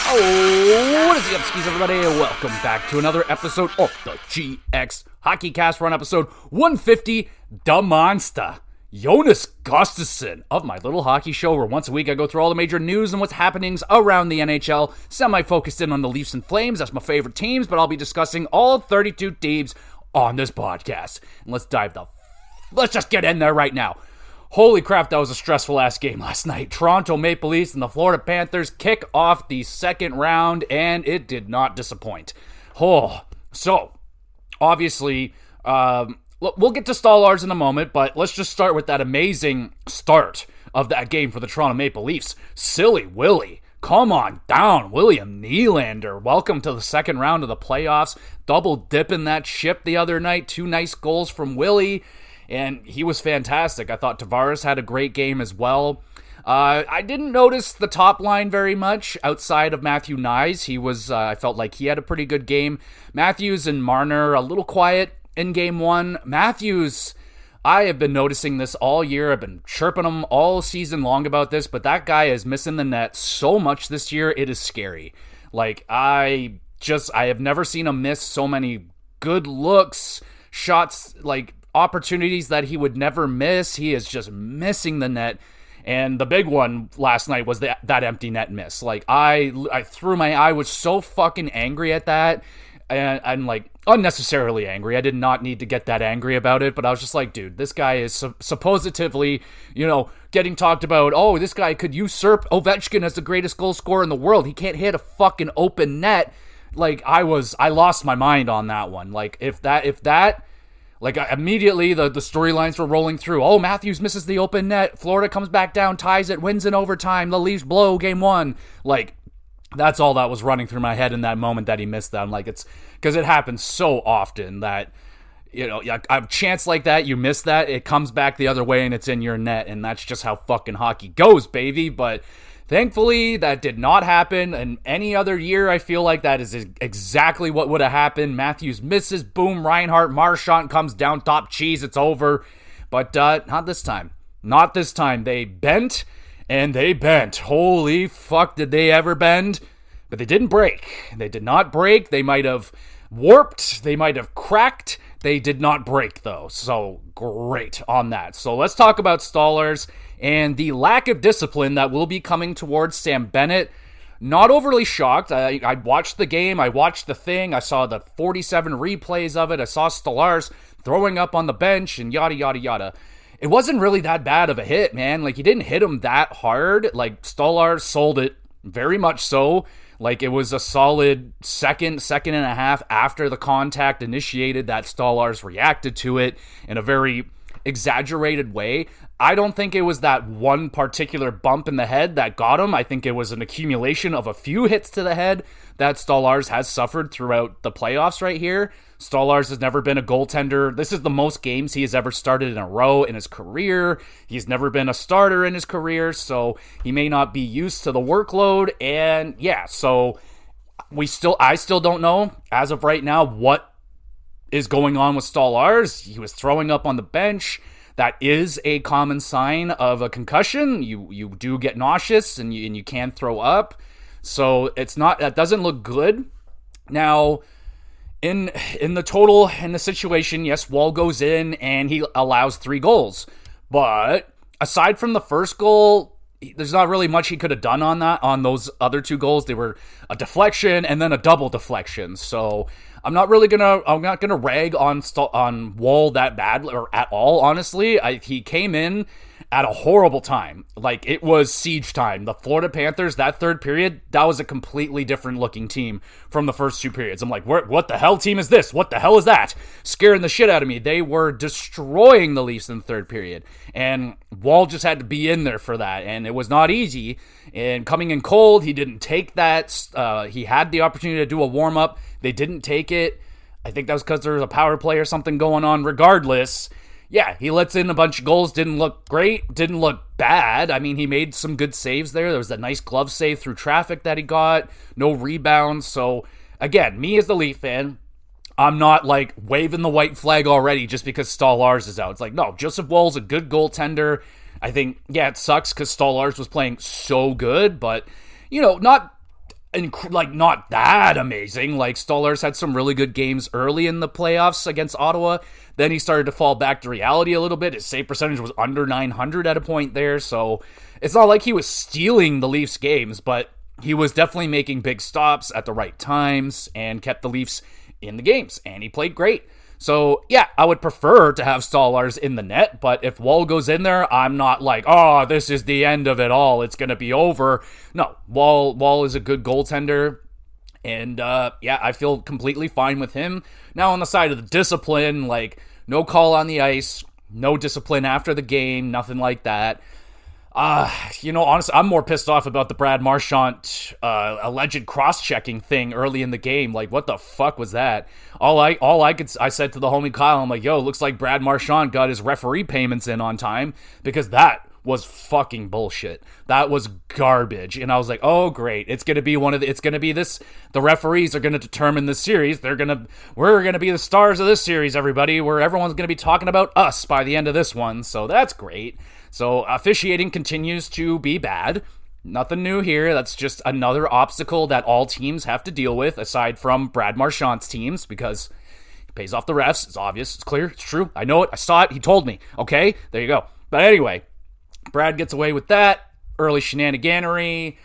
Oh, what is the upskis, everybody? Welcome back to another episode of the GX HockeyCast. We're on episode 150, The Monster, Jonas Gustafsson of My Little Hockey Show, where once a week I go through all the major news and what's happenings around the NHL, semi-focused in on the Leafs and Flames. That's my favorite teams, but I'll be discussing all 32 teams on this podcast. And let's just get in there right now. Holy crap, that was a stressful ass game last night. Toronto Maple Leafs and the Florida Panthers kick off the second round, and it did not disappoint. So obviously, we'll get to Stolarz in a moment, but let's just start with that amazing start of that game for the Toronto Maple Leafs. Silly Willie, come on down. William Nylander, welcome to the second round of the playoffs. Double dipping that ship the other night. 2 nice goals from Willie. And he was fantastic. I thought Tavares had a great game as well. I didn't notice the top line very much outside of Matthew Knies. I felt like he had a pretty good game. Matthews and Marner, a little quiet in game 1. Matthews, I have been noticing this all year. I've been chirping him all season long about this, but that guy is missing the net so much this year. It is scary. I have never seen him miss so many good looks, shots, opportunities that he would never miss. He is just missing the net. And the big one last night was that empty net miss. I was so fucking angry at that. And I'm unnecessarily angry. I did not need to get that angry about it, but I was just like, dude, this guy is supposedly, getting talked about. Oh, this guy could usurp Ovechkin as the greatest goal scorer in the world. He can't hit a fucking open net. I lost my mind on that one. Immediately the storylines were rolling through. Oh, Matthews misses the open net. Florida comes back down, ties it, wins in overtime. The Leafs blow game 1. That's all that was running through my head in that moment that he missed that. It's because it happens so often that, a chance like that, you miss that, it comes back the other way and it's in your net. And that's just how fucking hockey goes, baby. But thankfully, that did not happen, and any other year, I feel like that is exactly what would have happened. Matthews misses, boom, Reinhart, Marchand comes down, top cheese, it's over. But not this time. Not this time. They bent, and they bent. Holy fuck, did they ever bend? But they didn't break. They did not break. They might have warped. They might have cracked. They did not break, though. So, great on that. So, let's talk about Stolarz and the lack of discipline that will be coming towards Sam Bennett. Not overly shocked. I watched the game. I watched the thing. I saw the 47 replays of it. I saw Stolarz throwing up on the bench and yada, yada, yada. It wasn't really that bad of a hit, man. He didn't hit him that hard. Stolarz sold it very much so. It was a solid second and a half after the contact initiated that Stolarz reacted to it in a very exaggerated way. I don't think it was that one particular bump in the head that got him. I think it was an accumulation of a few hits to the head that Stolarz has suffered throughout the playoffs right here. Stolarz has never been a goaltender. This is the most games he has ever started in a row in his career. He's never been a starter in his career, so he may not be used to the workload. And yeah, so I still don't know as of right now what is going on with Stolarz. He was throwing up on the bench. That is a common sign of a concussion. You do get nauseous and you can throw up. So that doesn't look good. Now, in the situation, yes, Wall goes in and he allows 3 goals. But aside from the first goal, there's not really much he could have done on those other 2 goals. They were a deflection and then a double deflection. So I'm not gonna rag on Wall that bad or at all. Honestly, he came in at a horrible time. It was siege time. The Florida Panthers, that third period, that was a completely different looking team from the first 2 periods. I'm like, what the hell team is this? What the hell is that? Scaring the shit out of me. They were destroying the Leafs in the third period. And Wall just had to be in there for that. And it was not easy. And coming in cold, he didn't take that. He had the opportunity to do a warm-up. They didn't take it. I think that was because there was a power play or something going on. Regardless, yeah, he lets in a bunch of goals. Didn't look great. Didn't look bad. I mean, he made some good saves there. There was a nice glove save through traffic that he got. No rebounds. So, again, me as the Leaf fan, I'm not waving the white flag already just because Stolarz is out. It's no, Joseph Woll's a good goaltender. I think, yeah, it sucks because Stolarz was playing so good, but, not like not that amazing. Like Stolarz had some really good games early in the playoffs against Ottawa. Then he started to fall back to reality a little bit. His save percentage was under 900 at a point there. So it's not like he was stealing the Leafs games, but he was definitely making big stops at the right times and kept the Leafs in the games. And he played great. So, yeah, I would prefer to have Stolarz in the net, but if Wall goes in there, I'm not like, oh, this is the end of it all. It's going to be over. No, Wall is a good goaltender, and, yeah, I feel completely fine with him. Now, on the side of the discipline, like, no call on the ice, no discipline after the game, nothing like that. Honestly, I'm more pissed off about the Brad Marchand alleged cross-checking thing early in the game. Like, what the fuck was that? I said to the homie Kyle, I'm like, yo, looks like Brad Marchand got his referee payments in on time, because that was fucking bullshit. That was garbage. And I was like, oh, great. It's going to be the referees are going to determine this series. We're going to be the stars of this series, everybody, where everyone's going to be talking about us by the end of this one. So that's great. So officiating continues to be bad. Nothing new here. That's just another obstacle that all teams have to deal with, aside from Brad Marchand's teams, because he pays off the refs. It's obvious. It's clear. It's true. I know it. I saw it. He told me. Okay? There you go. But anyway, Brad gets away with that. Early shenaniganery.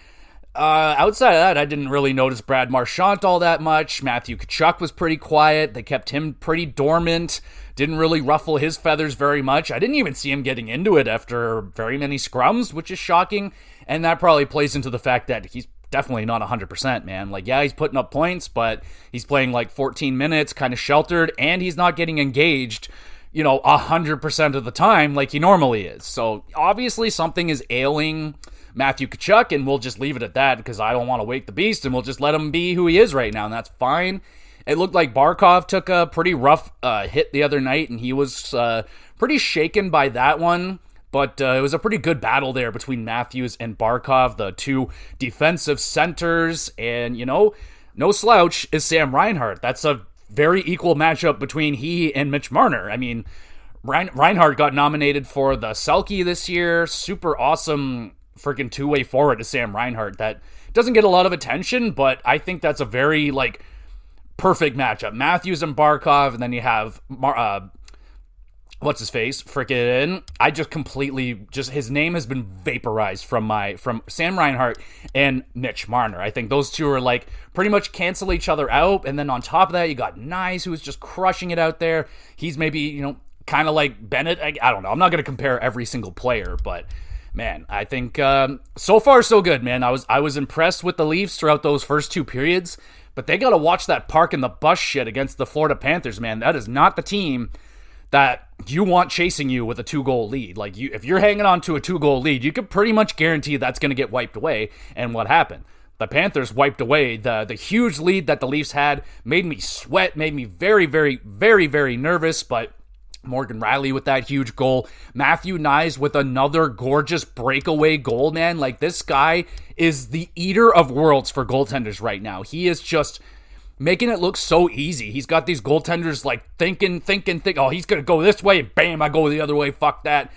Outside of that, I didn't really notice Brad Marchand all that much. Matthew Tkachuk was pretty quiet. They kept him pretty dormant. Didn't really ruffle his feathers very much. I didn't even see him getting into it after very many scrums, which is shocking. And that probably plays into the fact that he's definitely not 100%, man. Like, yeah, he's putting up points, but he's playing like 14 minutes, kind of sheltered, and he's not getting engaged, 100% of the time like he normally is. So obviously something is ailing Matthew Tkachuk, and we'll just leave it at that, because I don't want to wake the beast, and we'll just let him be who he is right now, and that's fine. It looked like Barkov took a pretty rough hit the other night, and he was pretty shaken by that one. But it was a pretty good battle there between Matthews and Barkov, the two defensive centers. And, no slouch is Sam Reinhart. That's a very equal matchup between he and Mitch Marner. I mean, Reinhart got nominated for the Selke this year. Super awesome freaking two-way forward to Sam Reinhart. That doesn't get a lot of attention, but I think that's a very, perfect matchup. Matthews and Barkov, and then you have what's his face? Freaking, I just completely his name has been vaporized from Sam Reinhart and Mitch Marner. I think those two are pretty much cancel each other out. And then on top of that, you got Nyes, who is just crushing it out there. He's maybe, kind of like Bennett. I don't know. I'm not going to compare every single player, but man, I think so far so good, man. I was impressed with the Leafs throughout those first two periods, but they got to watch that park in the bus shit against the Florida Panthers, man. That is not the team that you want chasing you with a 2-goal lead. If you're hanging on to a 2-goal lead, you can pretty much guarantee that's going to get wiped away. And what happened? The Panthers wiped away the huge lead that the Leafs had, made me sweat, made me very, very, very, very nervous, but Morgan Riley with that huge goal. Matthew Nyes with another gorgeous breakaway goal, man. This guy is the eater of worlds for goaltenders right now. He is just making it look so easy. He's got these goaltenders thinking, oh, he's going to go this way, bam, I go the other way, fuck that.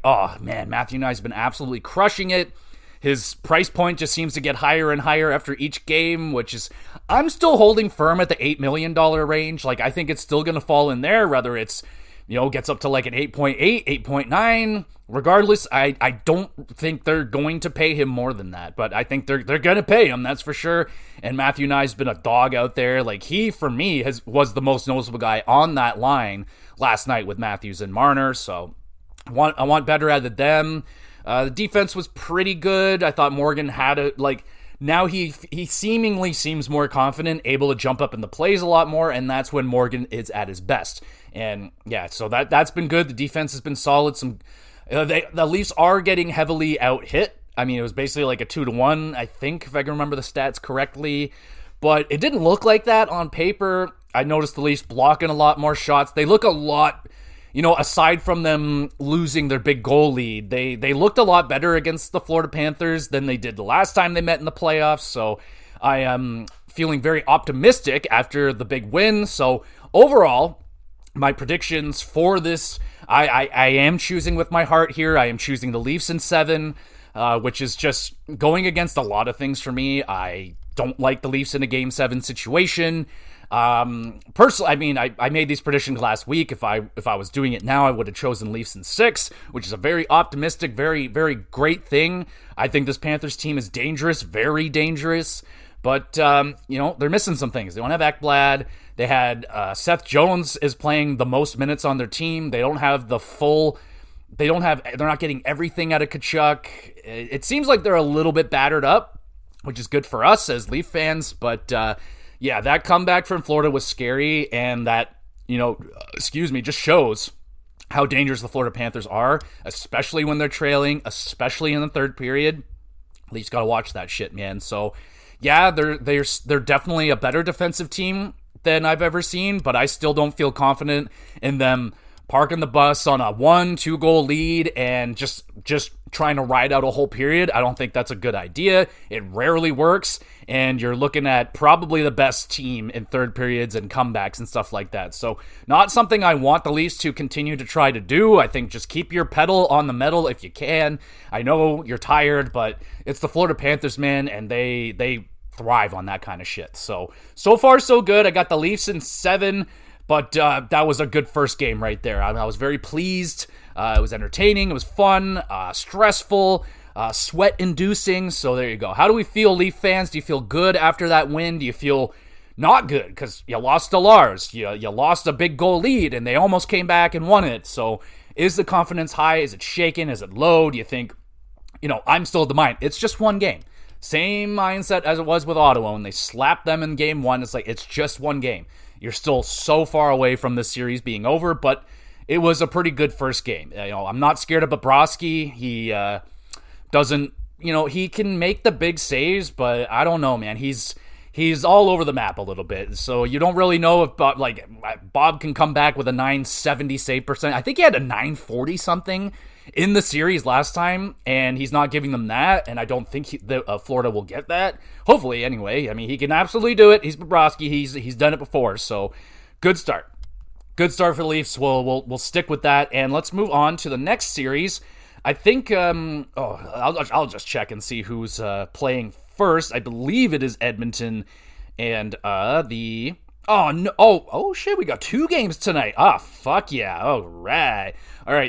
Oh, man, Matthew Nyes has been absolutely crushing it. His price point just seems to get higher and higher after each game, which is, I'm still holding firm at the $8 million range. I think it's still going to fall in there, whether it's, gets up to an 8.8, 8.9. Regardless, I don't think they're going to pay him more than that, but I think they're going to pay him, that's for sure. And Matthew Nye's been a dog out there. He, for me, was the most noticeable guy on that line last night with Matthews and Marner, so I want better out of them. The defense was pretty good. I thought Morgan had now he seemingly seems more confident, able to jump up in the plays a lot more, and that's when Morgan is at his best. And yeah, so that's been good. The defense has been solid. The Leafs are getting heavily out hit. I mean, it was basically a 2-1, I think, if I can remember the stats correctly. But it didn't look like that on paper. I noticed the Leafs blocking a lot more shots. They look a lot, aside from them losing their big goal lead, they looked a lot better against the Florida Panthers than they did the last time they met in the playoffs. So I am feeling very optimistic after the big win. So overall, my predictions for this, I am choosing with my heart here. I am choosing the Leafs in 7, which is just going against a lot of things for me. I don't like the Leafs in a Game 7 situation. Personally, I mean, I made these predictions last week. If I was doing it now, I would have chosen Leafs in 6, which is a very optimistic, very, very great thing. I think this Panthers team is dangerous, very dangerous. But, they're missing some things. They don't have Ekblad. They had Seth Jones is playing the most minutes on their team. They don't have the full... they're not getting everything out of Tkachuk. It seems like they're a little bit battered up, which is good for us as Leaf fans. But, that comeback from Florida was scary. And that, just shows how dangerous the Florida Panthers are, especially when they're trailing, especially in the third period. Leafs got to watch that shit, man. So... yeah, they're definitely a better defensive team than I've ever seen, but I still don't feel confident in them parking the bus on a 1-2 goal lead and just trying to ride out a whole period. I don't think that's a good idea. It rarely works, and you're looking at probably the best team in third periods and comebacks and stuff like that. So not something I want the Leafs to continue to try to do. I think just keep your pedal on the metal if you can. I know you're tired, but it's the Florida Panthers, man, and they thrive on that kind of shit. So far so good. I got the Leafs in 7, but that was a good first game right there. I was very pleased. It was entertaining. It was fun, stressful, sweat-inducing. So there you go. How do we feel, Leaf fans? Do you feel good after that win? Do you feel not good because you lost to Lars? You lost a big goal lead, and they almost came back and won it. So is the confidence high? Is it shaken? Is it low? Do you think, I'm still of the mind. It's just one game. Same mindset as it was with Ottawa when they slapped them in game 1. It's like, it's just one game. You're still so far away from this series being over, but it was a pretty good first game. I'm not scared of Bobrovsky. He doesn't, he can make the big saves, but I don't know, man. He's all over the map a little bit. So you don't really know if Bob can come back with a 970 save percent. I think he had a 940 something in the series last time, and he's not giving them that, and I don't think Florida will get that. Hopefully, anyway. I mean, he can absolutely do it. He's Bobrovsky. He's done it before, so good start. Good start for the Leafs. We'll stick with that, and let's move on to the next series. I think, I'll just check and see who's playing first. I believe it is Edmonton and the... Oh, no. Oh, shit, we got 2 games tonight. Fuck yeah. All right.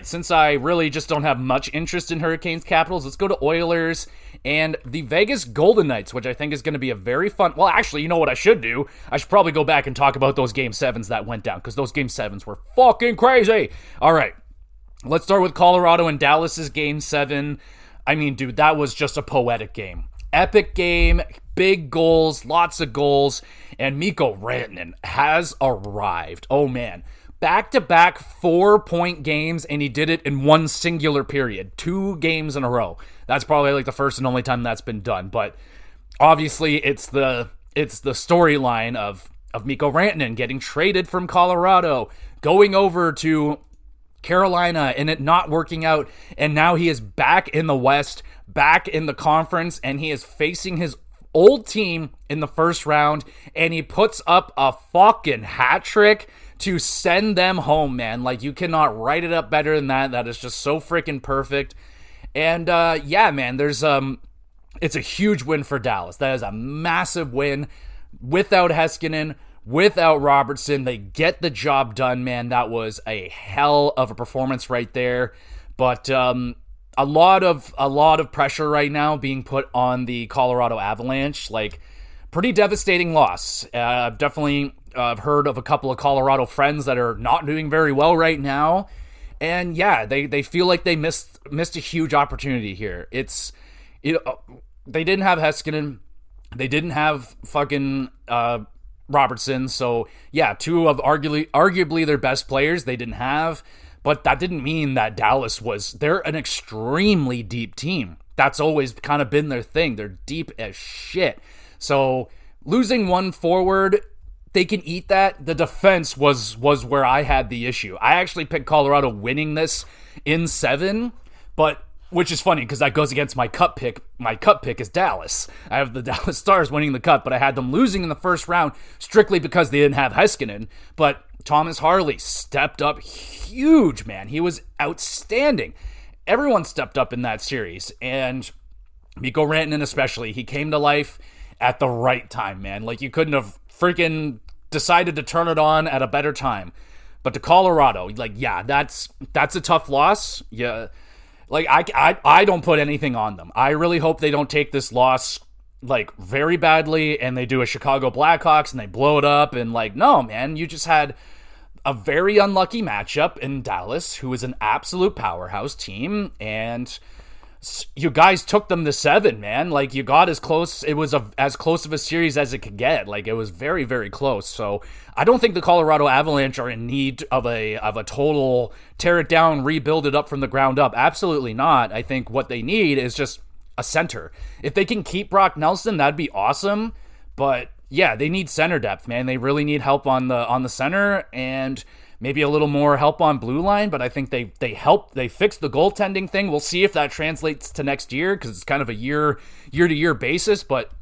Since I really just don't have much interest in Hurricanes Capitals, let's go to Oilers and the Vegas Golden Knights, which I think is going to be a very fun... Well, actually, you know what I should do? I should probably go back and talk about those Game 7s that went down, because those Game 7s were fucking crazy. All right. Let's start with Colorado and Dallas's Game 7. I mean, dude, that was just a poetic game. Epic game, big goals, lots of goals, and Mikko Rantanen has arrived. Oh, man. Back-to-back 4-point games, and he did it in one singular period. 2 games in a row. That's probably like the first and only time that's been done, but obviously it's the storyline of Mikko Rantanen getting traded from Colorado, going over to Carolina, and it not working out, and now he is back in the West, back in the conference, and he is facing his old team in the first round, and he puts up a fucking hat trick to send them home, man. Like, you cannot write it up better than that. That is just so freaking perfect. And yeah, man, it's a huge win for Dallas. That is a massive win. Without Heiskanen, without Robertson, they get the job done, man. That was a hell of a performance right there. But a lot of pressure right now being put on the Colorado Avalanche. Like, pretty devastating loss. I've definitely heard of a couple of Colorado friends that are not doing very well right now. And yeah, they feel like they missed a huge opportunity here. They didn't have Heiskanen. They didn't have fucking Robertson. So yeah, 2 of arguably their best players they didn't have. But that didn't mean that they're an extremely deep team. That's always kind of been their thing. They're deep as shit. So losing one forward, they can eat that. The defense was where I had the issue. I actually picked Colorado winning this in 7, but which is funny because that goes against my cup pick. My cup pick is Dallas. I have the Dallas Stars winning the cup, but I had them losing in the first round strictly because they didn't have Heiskanen. But Thomas Harley stepped up huge, man. He was outstanding. Everyone stepped up in that series, and Mikko Rantanen especially. He came to life. at the right time, man. Like, you couldn't have freaking decided to turn it on at a better time. But to Colorado, like, yeah, that's a tough loss. Yeah, like, I don't put anything on them. I really hope they don't take this loss, like, very badly, and they do a Chicago Blackhawks and they blow it up. And, like, no, man, you just had a very unlucky matchup in Dallas, who is an absolute powerhouse team, and you guys took them to 7, man. Like, you got as close. It was as close of a series as it could get. Like, it was very, very close. So I don't think the Colorado Avalanche are in need of a total tear it down, rebuild it up from the ground up. Absolutely not. I think what they need is just a center. If they can keep Brock Nelson, that'd be awesome. But yeah, they need center depth, man. They really need help on the center, and maybe a little more help on blue line. But I think they fixed the goaltending thing. We'll see if that translates to next year, because it's kind of a year-to-year basis. But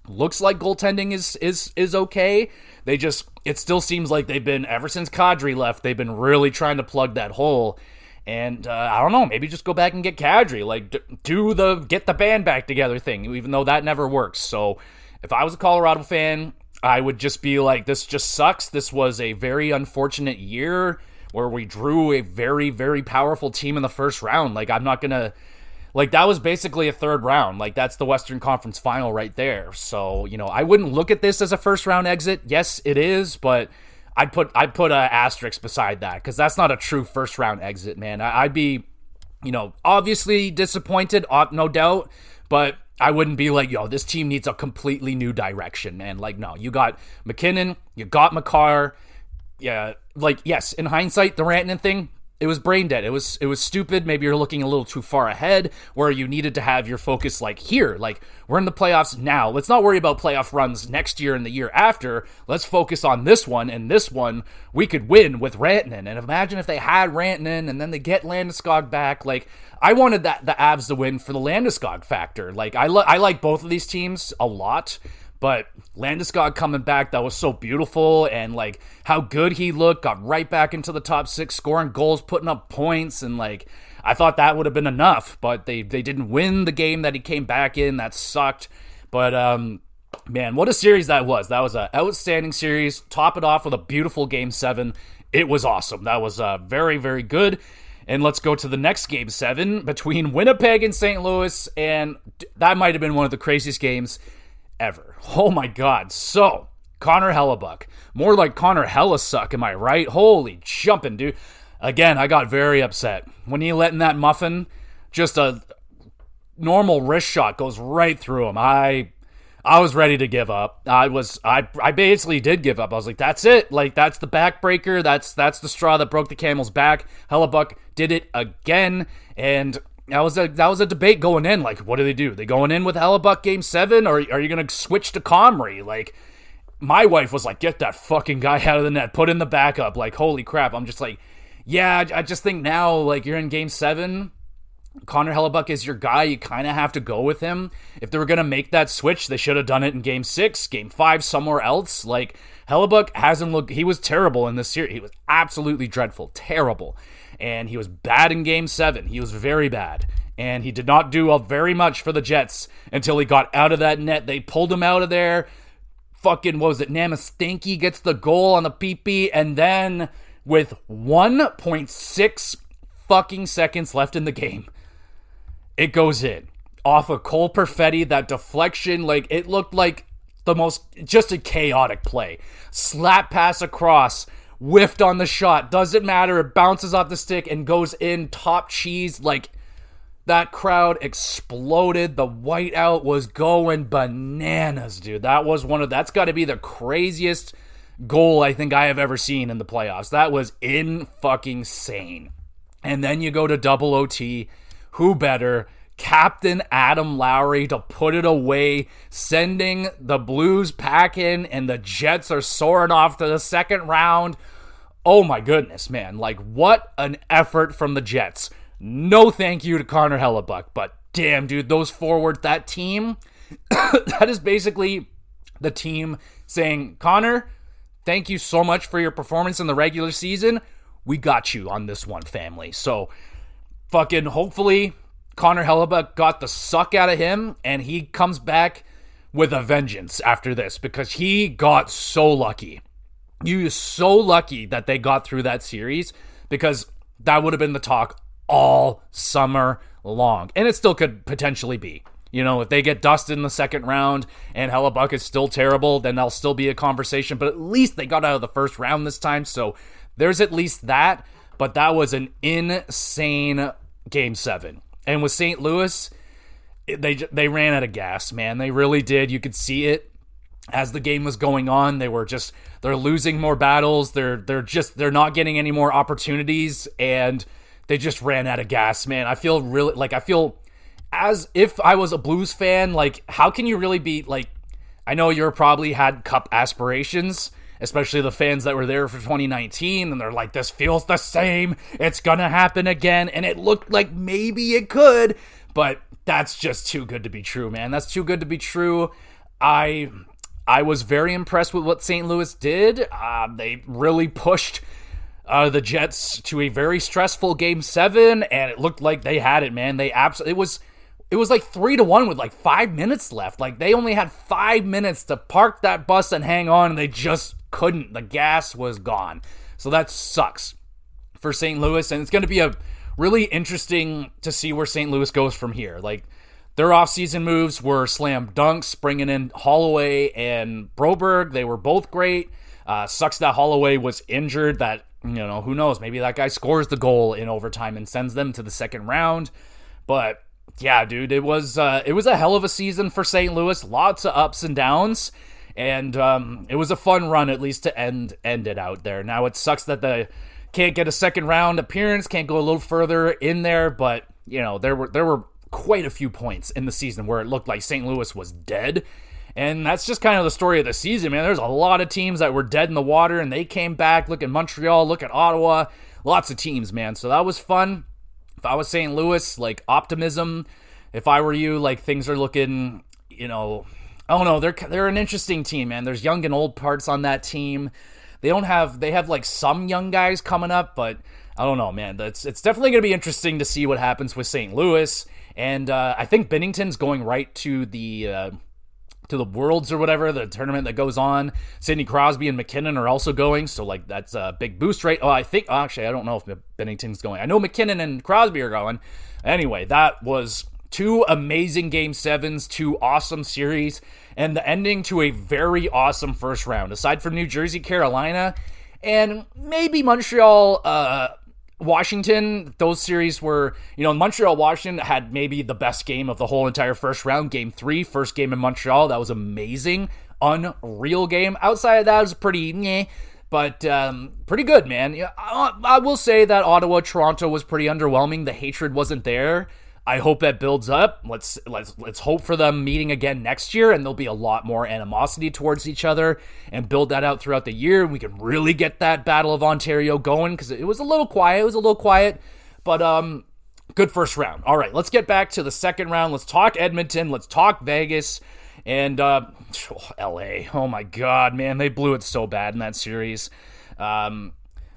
looks like goaltending is okay. It still seems like they've been, ever since Kadri left, they've been really trying to plug that hole. And I don't know, maybe just go back and get Kadri, like do the get the band back together thing, even though that never works. So if I was a Colorado fan, I would just be like, this just sucks. This was a very unfortunate year where we drew a very, very powerful team in the first round. Like, I'm not going to, like, that was basically a third round. Like, that's the Western Conference final right there. So, I wouldn't look at this as a first round exit. Yes, it is, but I'd put an asterisk beside that, because that's not a true first round exit, man. I'd be, obviously disappointed, no doubt, but I wouldn't be like, yo, this team needs a completely new direction, man. Like, no, you got McKinnon, you got Makar. Yeah, like, yes, in hindsight, the Rantanen thing, it was brain dead. It was stupid. Maybe you're looking a little too far ahead, where you needed to have your focus like here. Like, we're in the playoffs now. Let's not worry about playoff runs next year and the year after. Let's focus on this one, and this one we could win with Rantanen. And imagine if they had Rantanen and then they get Landeskog back. Like, I wanted the Avs to win for the Landeskog factor. Like, I like both of these teams a lot. But Landeskog coming back, that was so beautiful, and like how good he looked, got right back into the top 6, scoring goals, putting up points, and like I thought that would have been enough, but they didn't win the game that he came back in. That sucked. But man, what a series that was. That was an outstanding series. Top it off with a beautiful Game 7. It was awesome. That was very, very good. And let's go to the next Game 7 between Winnipeg and St. Louis, and that might have been one of the craziest games ever. Oh my God. So, Connor Hellebuck. More like Connor Hellesuck, am I right? Holy jumping, dude. Again, I got very upset. When he let in that muffin, just a normal wrist shot goes right through him. I was ready to give up. I basically did give up. I was like, that's it. Like, that's the backbreaker. That's the straw that broke the camel's back. Hellebuck did it again, and that was a debate going in. Like, what do? They going in with Hellebuck Game 7, or are you going to switch to Comrie? Like, my wife was like, get that fucking guy out of the net. Put in the backup. Like, holy crap. I'm just like, yeah, I just think now, like, you're in Game 7. Connor Hellebuck is your guy. You kind of have to go with him. If they were going to make that switch, they should have done it in Game 6, Game 5, somewhere else. Like, Hellebuck hasn't looked... He was terrible in this series. He was absolutely dreadful. Terrible. And he was bad in Game 7. He was very bad. And he did not do very much for the Jets until he got out of that net. They pulled him out of there. Fucking, what was it? Namastanky gets the goal on the PP. And then with 1.6 fucking seconds left in the game, it goes in. Off of Cole Perfetti, that deflection, like, it looked like just a chaotic play. Slap pass across. Whiffed on the shot. Doesn't matter. It bounces off the stick and goes in. Top cheese. Like, that crowd exploded. The whiteout was going bananas, dude. That's got to be the craziest goal I think I have ever seen in the playoffs. That was in-fucking-sane. And then you go to double OT. Who better? Captain Adam Lowry to put it away, sending the Blues packing, and the Jets are soaring off to the second round. Oh my goodness, man. Like, what an effort from the Jets. No thank you to Connor Hellebuck, but damn, dude, those forwards, that team, that is basically the team saying, Connor, thank you so much for your performance in the regular season. We got you on this one, family. So, fucking hopefully Connor Hellebuck got the suck out of him, and he comes back with a vengeance after this because he got so lucky. He was so lucky that they got through that series because that would have been the talk all summer long. And it still could potentially be. If they get dusted in the second round and Hellebuck is still terrible, then there'll still be a conversation. But at least they got out of the first round this time. So there's at least that. But that was an insane Game 7. And with St. Louis, they ran out of gas, man. They really did. You could see it as the game was going on. They're losing more battles. They're not getting any more opportunities. And they just ran out of gas, man. I feel as if I was a Blues fan, how can you really be, I know you're probably had cup aspirations, especially the fans that were there for 2019, and they're like, this feels the same, it's gonna happen again, and it looked like maybe it could, but that's just too good to be true, man. That's too good to be true. I was very impressed with what St. Louis did. They really pushed the Jets to a very stressful Game 7, and it looked like they had it, man. It was like 3-1 with 5 minutes left. They only had 5 minutes to park that bus and hang on, and they just couldn't. The gas was gone. So that sucks for St. Louis, and it's going to be a really interesting to see where St. Louis goes from here. Their offseason moves were slam dunks, bringing in Holloway and Broberg. They were both great. Sucks that Holloway was injured. That, who knows? Maybe that guy scores the goal in overtime and sends them to the second round. But yeah, dude, it was a hell of a season for St. Louis. Lots of ups and downs, and it was a fun run, at least to end it out there. Now it sucks that they can't get a second round appearance, can't go a little further in there, but there were quite a few points in the season where it looked like St. Louis was dead, and that's just kind of the story of the season, man. There's a lot of teams that were dead in the water, and they came back. Look at Montreal, look at Ottawa, lots of teams, man. So that was fun. If I was St. Louis, optimism. If I were you, things are looking, I don't know. They're an interesting team, man. There's young and old parts on that team. They have some young guys coming up, but I don't know, man. It's definitely going to be interesting to see what happens with St. Louis. And I think Binnington's going right to the Worlds or whatever, the tournament that goes on. Sidney Crosby and McKinnon are also going, so that's a big boost, right? Oh, I don't know if Binnington's going. I know McKinnon and Crosby are going. Anyway, that was 2 amazing Game 7s, 2 awesome series, and the ending to a very awesome first round. Aside from New Jersey, Carolina, and maybe Montreal, Washington, those series were, Montreal, Washington had maybe the best game of the whole entire first round. Game 3, first game in Montreal, that was amazing. Unreal game. Outside of that, it was pretty meh, but pretty good, man. I will say that Ottawa, Toronto was pretty underwhelming. The hatred wasn't there. I hope that builds up. Let's hope for them meeting again next year, and there'll be a lot more animosity towards each other, and build that out throughout the year. We can really get that Battle of Ontario going, because it was a little quiet. But good first round. All right, let's get back to the second round. Let's talk Edmonton. Let's talk Vegas. And LA. Oh my God, man, they blew it so bad in that series.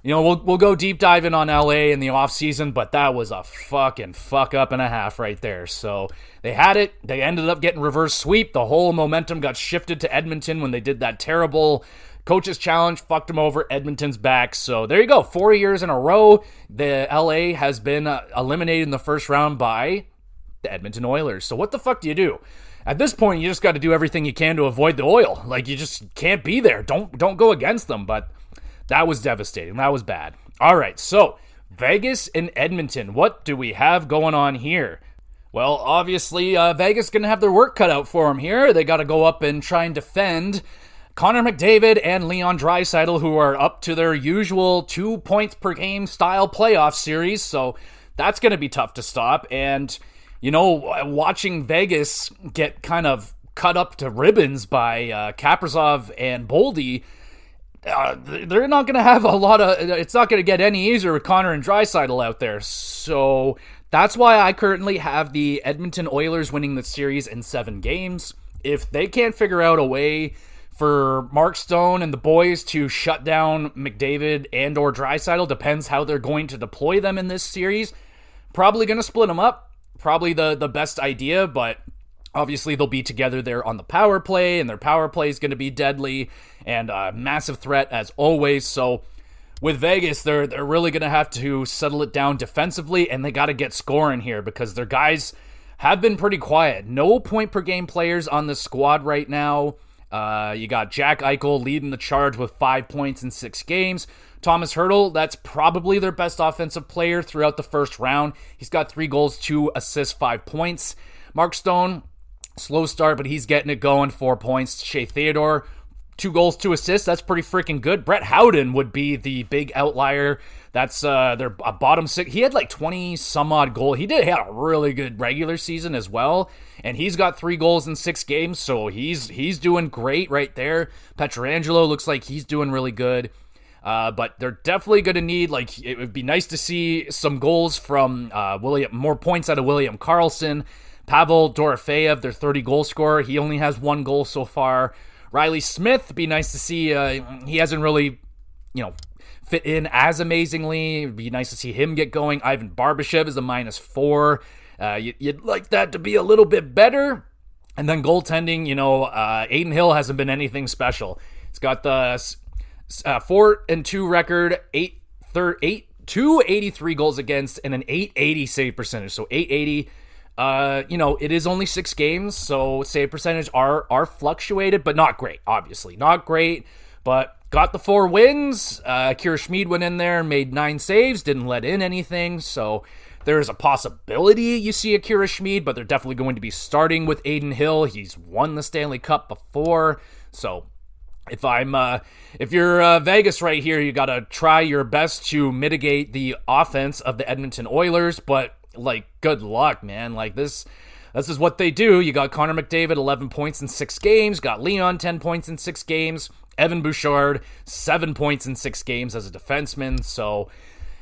We'll go deep diving on LA in the offseason, but that was a fucking fuck up and a half right there. So they had it. They ended up getting reverse sweep. The whole momentum got shifted to Edmonton when they did that terrible coaches challenge, fucked them over. Edmonton's back. So there you go. 4 years in a row, the LA has been eliminated in the first round by the Edmonton Oilers. So what the fuck do you do? At this point, you just got to do everything you can to avoid the oil. You just can't be there. Don't go against them, but that was devastating. That was bad. All right, so Vegas and Edmonton. What do we have going on here? Well, obviously, Vegas going to have their work cut out for them here. They got to go up and try and defend Connor McDavid and Leon Draisaitl, who are up to their usual 2 points per game style playoff series. So that's going to be tough to stop. And, watching Vegas get kind of cut up to ribbons by Kaprizov and Boldy, they're not going to have a lot of, it's not going to get any easier with Connor and Draisaitl out there. So that's why I currently have the Edmonton Oilers winning the series in 7 games. If they can't figure out a way for Mark Stone and the boys to shut down McDavid and or Draisaitl, depends how they're going to deploy them in this series. Probably going to split them up. Probably the best idea, but Obviously, they'll be together there on the power play, and their power play is going to be deadly and a massive threat as always. So with Vegas, they're really going to have to settle it down defensively, and they got to get scoring here because their guys have been pretty quiet. No point-per-game players on the squad right now. You got Jack Eichel leading the charge with 5 points in 6 games. Thomas Hertl, that's probably their best offensive player throughout the first round. He's got 3 goals, 2 assists, 5 points. Mark Stone, slow start, but he's getting it going, 4 points. Shea Theodore, 2 goals, 2 assists. That's pretty freaking good. Brett Howden would be the big outlier. That's their bottom 6. He had like 20 some odd goal. He had a really good regular season as well, and he's got 3 goals in 6 games, so he's doing great right there. Pietrangelo looks like he's doing really good. But they're definitely going to need, like, it would be nice to see some goals from more points out of William Karlsson. Pavel Dorofeyev, their 30-goal scorer, he only has 1 goal so far. Riley Smith, be nice to see. He hasn't really, fit in as amazingly. It'd be nice to see him get going. Ivan Barbashev is a -4. You'd like that to be a little bit better. And then goaltending, Aiden Hill hasn't been anything special. He's got the 4-2 record, 283 goals against, and an 880 save percentage. So 880. It is only 6 games, so save percentage are fluctuated, but not great, obviously. Not great, but got the 4 wins. Akira Schmid went in there and made 9 saves, didn't let in anything, so there's a possibility you see Akira Schmid, but they're definitely going to be starting with Aiden Hill. He's won the Stanley Cup before, so if you're Vegas right here, you got to try your best to mitigate the offense of the Edmonton Oilers, but good luck, man. This is what they do. You got Connor McDavid, 11 points in 6 games. Got Leon, 10 points in 6 games. Evan Bouchard, 7 points in 6 games as a defenseman. So,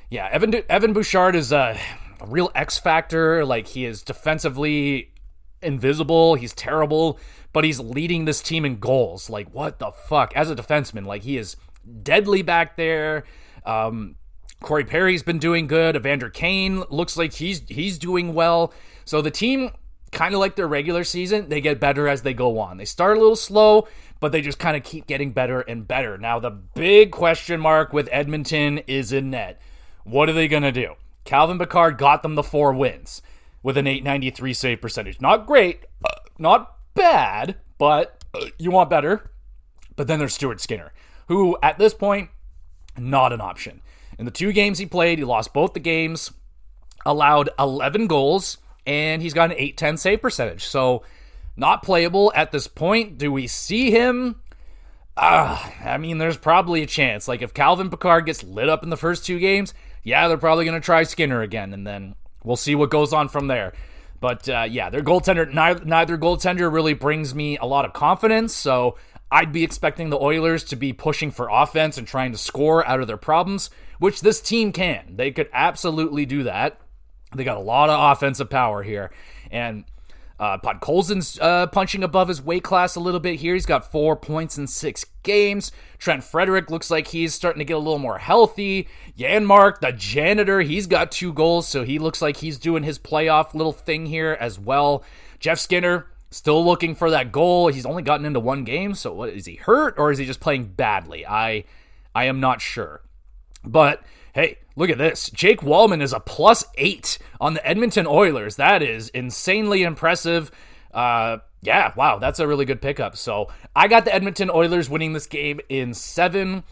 yeah, Evan Bouchard is a real X factor. He is defensively invisible. He's terrible, but he's leading this team in goals. What the fuck? As a defenseman, he is deadly back there. Corey Perry's been doing good. Evander Kane looks like he's doing well. So the team, kind of like their regular season, they get better as they go on. They start a little slow, but they just kind of keep getting better and better. Now, the big question mark with Edmonton is in net. What are they going to do? Calvin Pickard got them the 4 wins with an 893 save percentage. Not great, not bad, but you want better. But then there's Stuart Skinner, who at this point, not an option. In the 2 games he played, he lost both the games, allowed 11 goals, and he's got an 810 save percentage. So, not playable at this point. Do we see him? There's probably a chance. If Calvin Pickard gets lit up in the first 2 games, yeah, they're probably going to try Skinner again, and then we'll see what goes on from there. But, their goaltender, neither goaltender really brings me a lot of confidence, so I'd be expecting the Oilers to be pushing for offense and trying to score out of their problems, which this team can. They could absolutely do that. They got a lot of offensive power here. And Podkolzin's punching above his weight class a little bit here. He's got 4 points in 6 games. Trent Frederick looks like he's starting to get a little more healthy. Janmark, the janitor, he's got 2 goals, so he looks like he's doing his playoff little thing here as well. Jeff Skinner, still looking for that goal. He's only gotten into 1 game, so what, is he hurt or is he just playing badly? I am not sure. But, hey, look at this. Jake Wallman is a +8 on the Edmonton Oilers. That is insanely impressive. Wow, that's a really good pickup. So, I got the Edmonton Oilers winning this game in 7.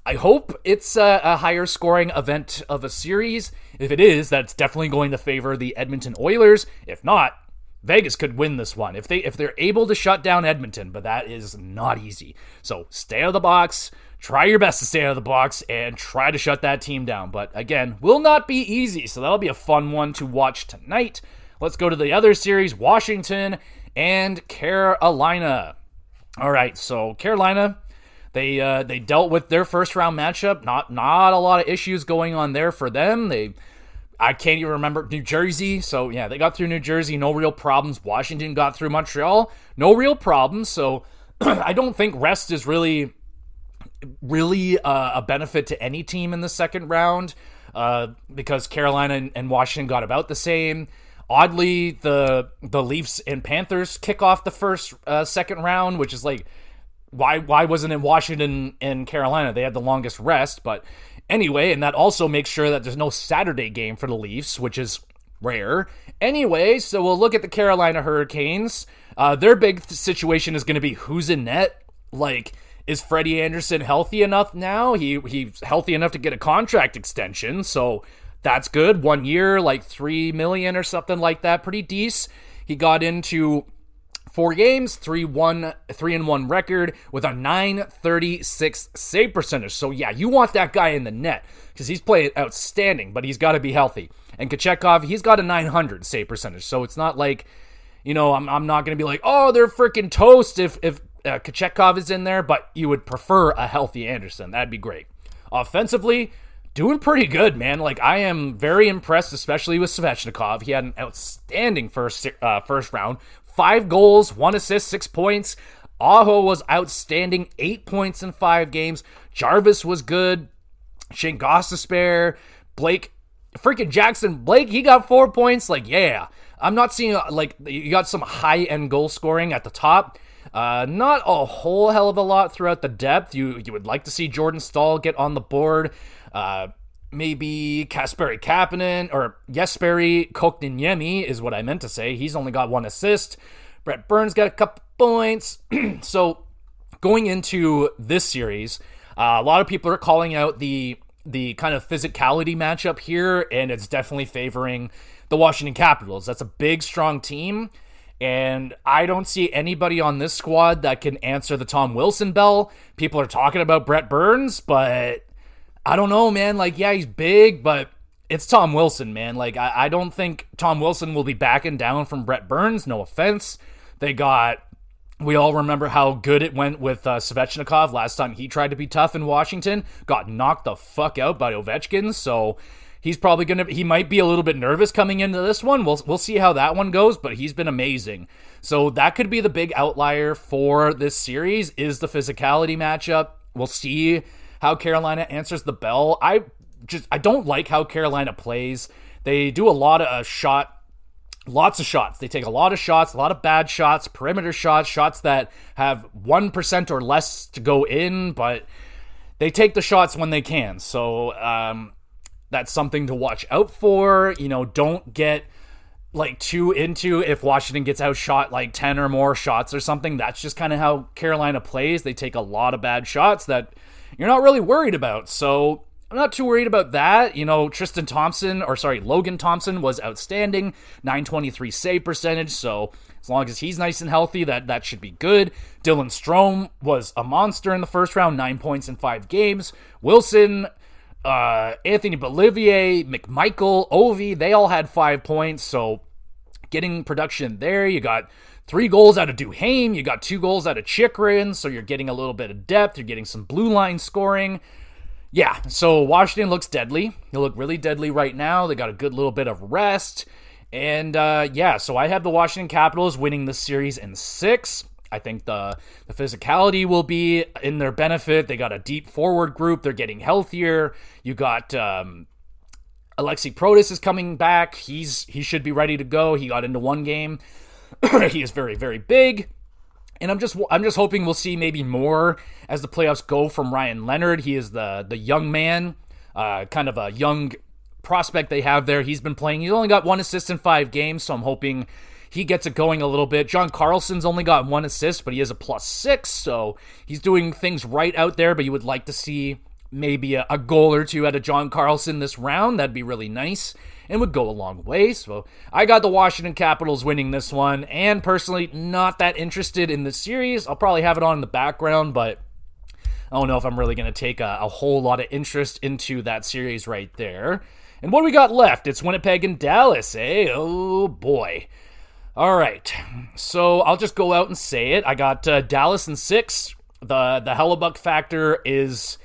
I hope it's a higher scoring event of a series. If it is, that's definitely going to favor the Edmonton Oilers. If not, Vegas could win this one if they're able to shut down Edmonton, but that is not easy. So stay out of the box, try your best to stay out of the box, and try to shut that team down. But again, will not be easy, so that'll be a fun one to watch tonight. Let's go to the other series, Washington and Carolina. All right, so Carolina, they dealt with their first round matchup. Not a lot of issues going on there for them. I can't even remember New Jersey. So, yeah, they got through New Jersey, no real problems. Washington got through Montreal, no real problems. So, I don't think rest is really a benefit to any team in the second round because Carolina and Washington got about the same. Oddly, the Leafs and Panthers kick off the first second round, which is like, why wasn't it Washington and Carolina? They had the longest rest, but anyway, and that also makes sure that there's no Saturday game for the Leafs, which is rare. Anyway, so we'll look at the Carolina Hurricanes. Their big situation is going to be who's in net. Like, is Freddie Anderson healthy enough now? He's healthy enough to get a contract extension, so that's good. 1 year, like $3 million or something like that. Pretty decent. He got into 4 games, 3-1 record with a .936 save percentage. So yeah, you want that guy in the net because he's playing outstanding, but he's got to be healthy. And Kochetkov, he's got a .900 save percentage. So it's not like, I'm not going to be like, oh, they're freaking toast if Kochetkov is in there, but you would prefer a healthy Anderson. That'd be great. Offensively, doing pretty good, man. Like, I am very impressed, especially with Svechnikov. He had an outstanding first round. 5 goals, 1 assist, 6 points. Aho was outstanding, 8 points in 5 games. Jarvis was good. Shane Gostisbehere, Blake, freaking Jackson Blake, he got 4 points. Like, yeah. I'm not seeing, like, you got some high-end goal scoring at the top. Not a whole hell of a lot throughout the depth. You would like to see Jordan Staal get on the board. Maybe Kasperi Kapanen or Jesperi Kotkaniemi is what I meant to say. He's only got 1 assist. Brett Burns got a couple points. So going into this series, a lot of people are calling out the kind of physicality matchup here, and it's definitely favoring the Washington Capitals. That's a big, strong team. And I don't see anybody on this squad that can answer the Tom Wilson bell. People are talking about Brett Burns, but I don't know, man. Like, yeah, he's big, but it's Tom Wilson, man. Like, I don't think Tom Wilson will be backing down from Brett Burns. No offense. We all remember how good it went with Svechnikov last time he tried to be tough in Washington. Got knocked the fuck out by Ovechkin, so he's probably he might be a little bit nervous coming into this one. We'll see how that one goes, but he's been amazing. So that could be the big outlier for this series, is the physicality matchup. We'll see how Carolina answers the bell. I don't like how Carolina plays. They do a lot of lots of shots. They take a lot of shots, a lot of bad shots, perimeter shots that have 1% or less to go in, but they take the shots when they can. So, that's something to watch out for. Don't get like too into if Washington gets outshot like 10 or more shots or something. That's just kind of how Carolina plays. They take a lot of bad shots that you're not really worried about. So I'm not too worried about that. Logan Thompson was outstanding, .923 save percentage. So as long as he's nice and healthy, that should be good. Dylan Strome was a monster in the first round, 9 points in 5 games. Wilson, Anthony Bolivier, McMichael, Ovi, they all had 5 points, so getting production there. You got 3 goals out of Duhaime, you got 2 goals out of Chychrun, so you're getting a little bit of depth, you're getting some blue line scoring. Yeah, so Washington looks deadly. They look really deadly right now. They got a good little bit of rest, and so I have the Washington Capitals winning this series in 6. I think the physicality will be in their benefit. They got a deep forward group. They're getting healthier. You got Alexei Protas is coming back. He should be ready to go. He got into 1 game. He is very, very big. And I'm just hoping we'll see maybe more as the playoffs go from Ryan Leonard. He is the young man, kind of a young prospect they have there. He's been playing. He's only got 1 assist in 5 games, so I'm hoping he gets it going a little bit. John Carlson's only got 1 assist, but he has a +6, so he's doing things right out there, but you would like to see maybe a goal or 2 out of John Carlson this round. That'd be really nice and would go a long way. So I got the Washington Capitals winning this one, and personally not that interested in the series. I'll probably have it on in the background, but I don't know if I'm really going to take a whole lot of interest into that series right there. And what do we got left? It's Winnipeg and Dallas, eh? Oh boy. All right, so I'll just go out and say it. I got Dallas in 6. The Hellebuck factor is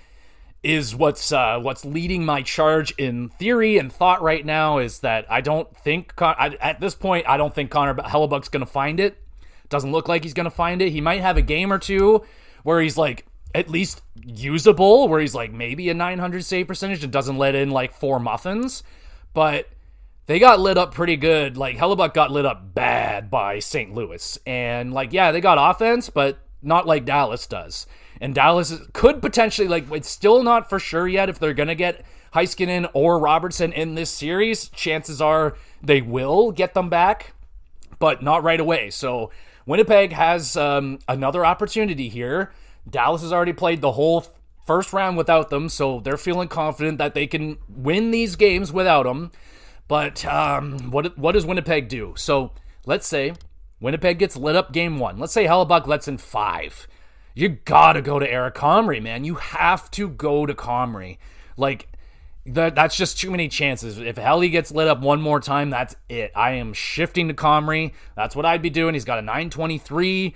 what's leading my charge in theory and thought right now. Is that I don't think at this point I don't think Connor Hellebuck's going to find it. Doesn't look like he's going to find it. He might have a game or 2 where he's like at least usable, where he's like maybe a .900 save percentage and doesn't let in like 4 muffins, but they got lit up pretty good. Like, Hellebuck got lit up bad by St. Louis. And, like, yeah, they got offense, but not like Dallas does. And Dallas could potentially, like, it's still not for sure yet if they're going to get Heiskanen or Robertson in this series. Chances are they will get them back, but not right away. So Winnipeg has another opportunity here. Dallas has already played the whole first round without them, so they're feeling confident that they can win these games without them. But what does Winnipeg do? So let's say Winnipeg gets lit up game 1. Let's say Hellebuck lets in 5. You gotta go to Eric Comrie, man. You have to go to Comrie. Like, that's just too many chances. If Helly gets lit up one more time, that's it. I am shifting to Comrie. That's what I'd be doing. He's got a .923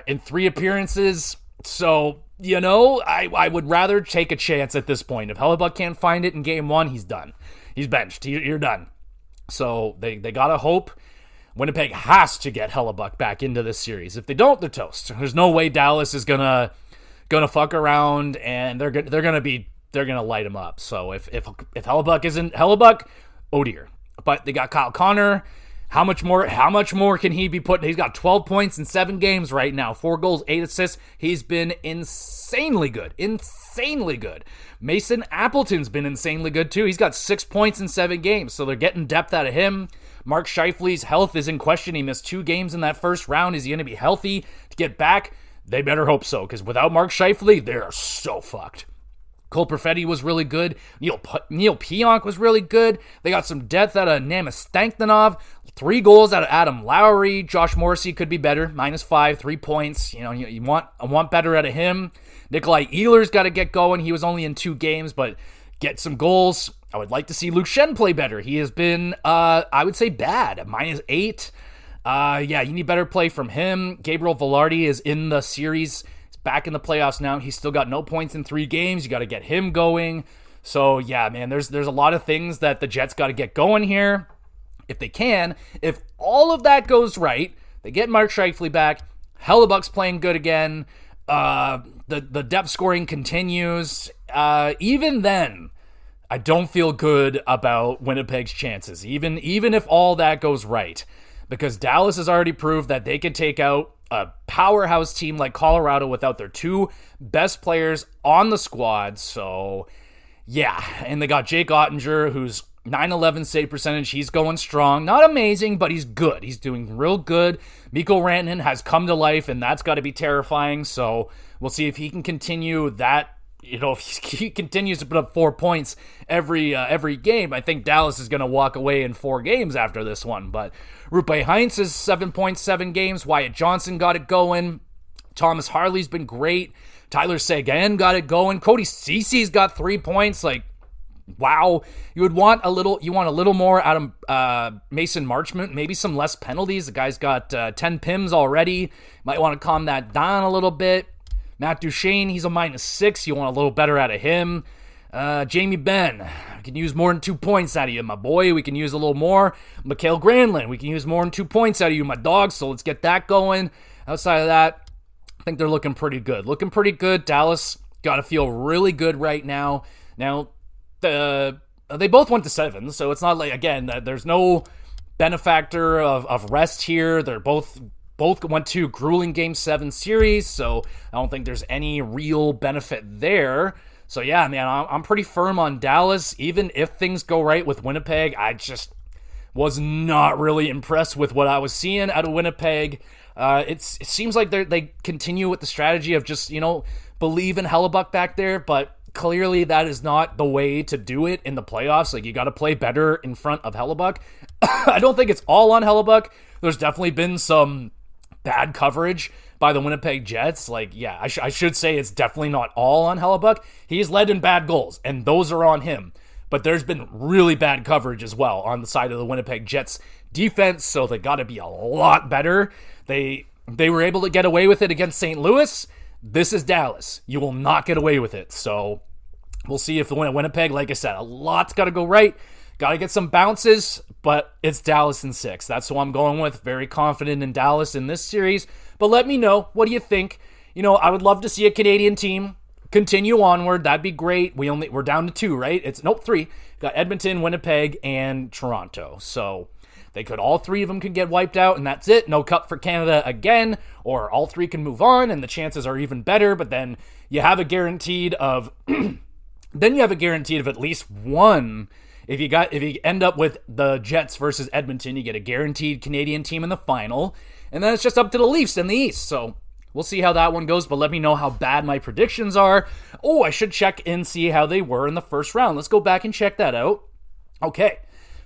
in 3 appearances. So, you know, I would rather take a chance at this point. If Hellebuck can't find it in game 1, he's done. He's benched. You're done. So they gotta hope. Winnipeg has to get Hellebuck back into this series. If they don't, they're toast. There's no way Dallas is gonna fuck around, and they're gonna light him up. So if Hellebuck isn't Hellebuck, oh dear. But they got Kyle Connor. How much more can he be putting? He's got 12 points in 7 games right now. 4 goals, 8 assists. He's been insanely good. Mason Appleton's been insanely good too. He's got 6 points in 7 games. So they're getting depth out of him. Mark Scheifele's health is in question. He missed 2 games in that first round. Is he going to be healthy to get back? They better hope so, because without Mark Scheifele, they're so fucked. Cole Perfetti was really good. Neil Pionk was really good. They got some depth out of Namastanknanov. 3 goals out of Adam Lowry. Josh Morrissey could be better. -5, 3 points. You know, I want better out of him. Nikolai Ehlers got to get going. He was only in 2 games, but get some goals. I would like to see Luke Shen play better. He has been, I would say, bad. -8. Yeah, you need better play from him. Gabriel Velarde is in the series. Back in the playoffs now. He's still got no points in 3 games. You got to get him going. So, yeah, man, there's a lot of things that the Jets got to get going here. If they can, if all of that goes right, they get Mark Scheifele back. Hellebuck's playing good again. The depth scoring continues. Even then, I don't feel good about Winnipeg's chances. Even if all that goes right. Because Dallas has already proved that they can take out a powerhouse team like Colorado without their 2 best players on the squad. So, yeah. And they got Jake Ottinger, who's .911 save percentage. He's going strong. Not amazing, but he's good. He's doing real good. Mikko Rantanen has come to life, and that's got to be terrifying. So, we'll see if he can continue that. You know, if he continues to put up 4 points every game, I think Dallas is going to walk away in 4 games after this one. But Rupe Heinz is 7.7 games. Wyatt Johnson got it going. Thomas Harley's been great. Tyler Seguin got it going. Cody Cece's got 3 points. Like, wow. You want a little more out of Mason Marchment. Maybe some less penalties. The guy's got 10 PIMs already. Might want to calm that down a little bit. Matt Duchene, he's a -6. You want a little better out of him. Jamie Benn, we can use more than 2 points out of you, my boy. We can use a little more. Mikael Granlund, we can use more than 2 points out of you, my dog. So let's get that going. Outside of that, I think they're looking pretty good. Dallas got to feel really good right now. Now, they both went to 7, so it's not like, again, there's no benefactor of rest here. They're both went to grueling Game 7 series, so I don't think there's any real benefit there. So, yeah, man, I'm pretty firm on Dallas. Even if things go right with Winnipeg, I just was not really impressed with what I was seeing out of Winnipeg. It seems like they continue with the strategy of just, believe in Hellebuck back there, but clearly that is not the way to do it in the playoffs. Like, you got to play better in front of Hellebuck. I don't think it's all on Hellebuck. There's definitely been some bad coverage by the Winnipeg Jets. Like, yeah, I should say it's definitely not all on Hellebuck. He's led in bad goals, and those are on him. But there's been really bad coverage as well on the side of the Winnipeg Jets defense, so they got to be a lot better. They were able to get away with it against St. Louis. This is Dallas. You will not get away with it. So we'll see if the Winnipeg, like I said, a lot's got to go right. Got to get some bounces, but it's Dallas in 6. That's who I'm going with. Very confident in Dallas in this series. But let me know. What do you think? I would love to see a Canadian team continue onward. That'd be great. We're down to 2, right? Nope, 3. Got Edmonton, Winnipeg, and Toronto. So they could, all 3 of them could get wiped out, and that's it. No cup for Canada again, or all 3 can move on, and the chances are even better. But then you have a guaranteed of, at least one. If you end up with the Jets versus Edmonton, you get a guaranteed Canadian team in the final, and then it's just up to the Leafs in the East. So we'll see how that one goes, but let me know how bad my predictions are. Oh, I should check and see how they were in the first round. Let's go back and check that out. Okay,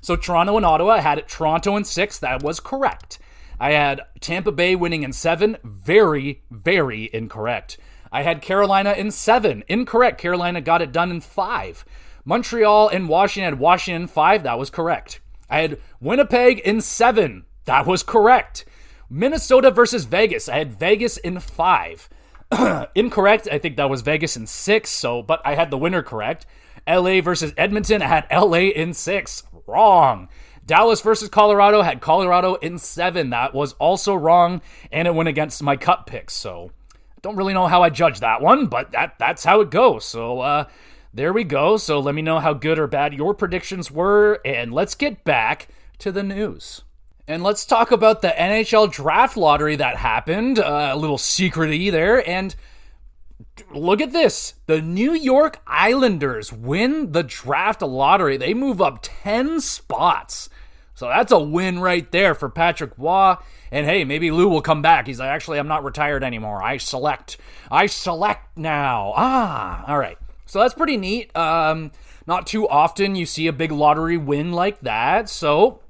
so Toronto and Ottawa, I had it Toronto in 6. That was correct. I had Tampa Bay winning in 7. Very, very incorrect. I had Carolina in 7. Incorrect. Carolina got it done in 5. Montreal and Washington had Washington in 5. That was correct. I had Winnipeg in 7. That was correct. Minnesota versus Vegas. I had Vegas in 5. Incorrect. I think that was Vegas in 6. But I had the winner correct. LA versus Edmonton. I had LA in 6. Wrong. Dallas versus Colorado. Had Colorado in 7. That was also wrong. And it went against my cup picks. So don't really know how I judge that one, but that's how it goes. So there we go. So let me know how good or bad your predictions were. And let's get back to the news. And let's talk about the NHL draft lottery that happened. A little secret-y there. And look at this. The New York Islanders win the draft lottery. They move up 10 spots. So that's a win right there for Patrick Waugh. And hey, maybe Lou will come back. He's like, actually, I'm not retired anymore. I select now. All right. So that's pretty neat. Not too often you see a big lottery win like that. So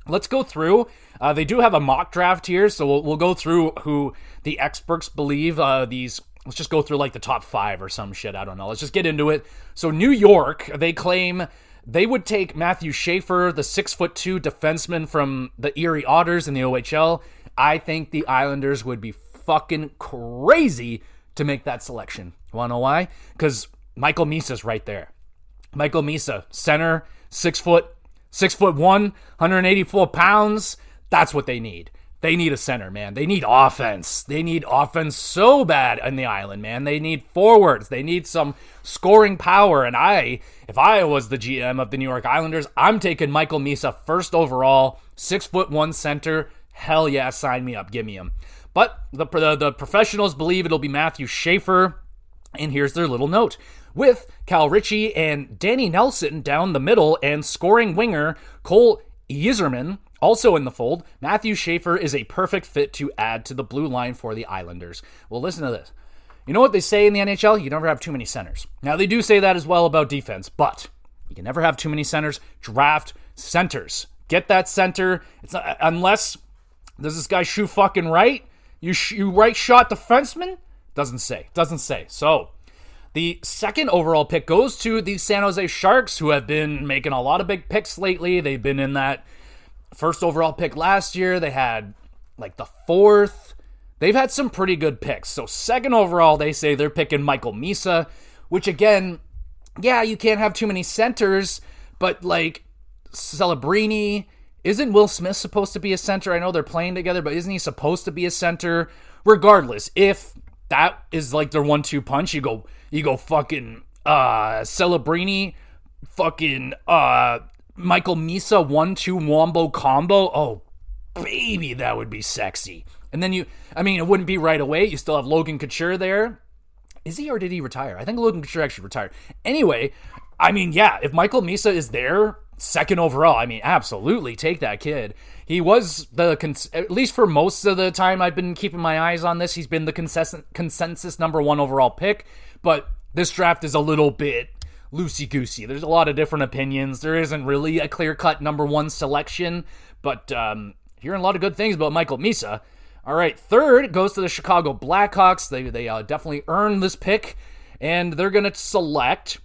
let's go through. They do have a mock draft here, so we'll go through who the experts believe these. Let's just go through like the top 5 or some shit. I don't know. Let's just get into it. So New York, they claim they would take Matthew Schaefer, the 6'2" defenseman from the Erie Otters in the OHL. I think the Islanders would be fucking crazy to make that selection. You want to know why? Because Michael Misa's right there. Michael Misa, center, 6'1", 184 pounds. That's what they need. They need a center, man. They need offense. They need offense so bad in the island, man. They need forwards. They need some scoring power. And if I was the GM of the New York Islanders, I'm taking Michael Misa first overall, 6'1" center. Hell yeah, sign me up. Give me him. But the professionals believe it'll be Matthew Schaefer. And here's their little note. With Cal Ritchie and Danny Nelson down the middle and scoring winger Cole Yzerman also in the fold, Matthew Schaefer is a perfect fit to add to the blue line for the Islanders. Well, listen to this. You know what they say in the NHL? You never have too many centers. Now, they do say that as well about defense, but you can never have too many centers. Draft centers. Get that center. It's not, unless, does this guy shoot fucking right? You right shot defenseman? Doesn't say. So, the second overall pick goes to the San Jose Sharks, who have been making a lot of big picks lately. They've been in that first overall pick last year. They had like the 4th. They've had some pretty good picks. So second overall, they say they're picking Michael Misa, which again, yeah, you can't have too many centers, but like Celebrini, isn't Will Smith supposed to be a center? I know they're playing together, but isn't he supposed to be a center? Regardless, if that is like their 1-2 punch, you go fucking Celebrini, fucking Michael Misa 1-2 wombo combo. Oh, baby, that would be sexy. And then it wouldn't be right away. You still have Logan Couture there. Is he, or did he retire? I think Logan Couture actually retired. Anyway, yeah, if Michael Misa is there, second overall, absolutely take that kid. He was at least for most of the time I've been keeping my eyes on this, he's been the consensus number 1 overall pick. But this draft is a little bit loosey-goosey. There's a lot of different opinions. There isn't really a clear-cut number 1 selection, but hearing a lot of good things about Michael Misa. All right, third goes to the Chicago Blackhawks. They definitely earned this pick, and they're going to select,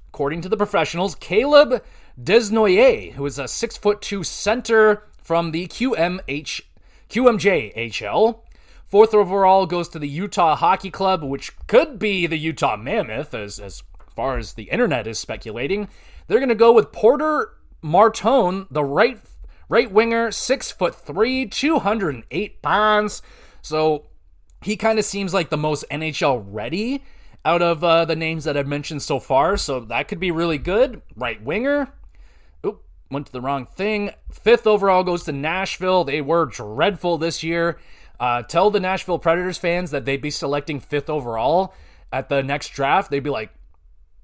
according to the professionals, Caleb Desnoyers, who is a 6'2" center from the QMJHL. Fourth overall goes to the Utah Hockey Club, which could be the Utah Mammoth, as far as the internet is speculating. They're going to go with Porter Martone, the right winger, 6'3", 208 pounds. So he kind of seems like the most NHL ready. out of the names that I've mentioned so far, so that could be really good. Right winger. Oop, went to the wrong thing. 5th overall goes to Nashville. They were dreadful this year. Tell the Nashville Predators fans that they'd be selecting 5th overall at the next draft. They'd be like,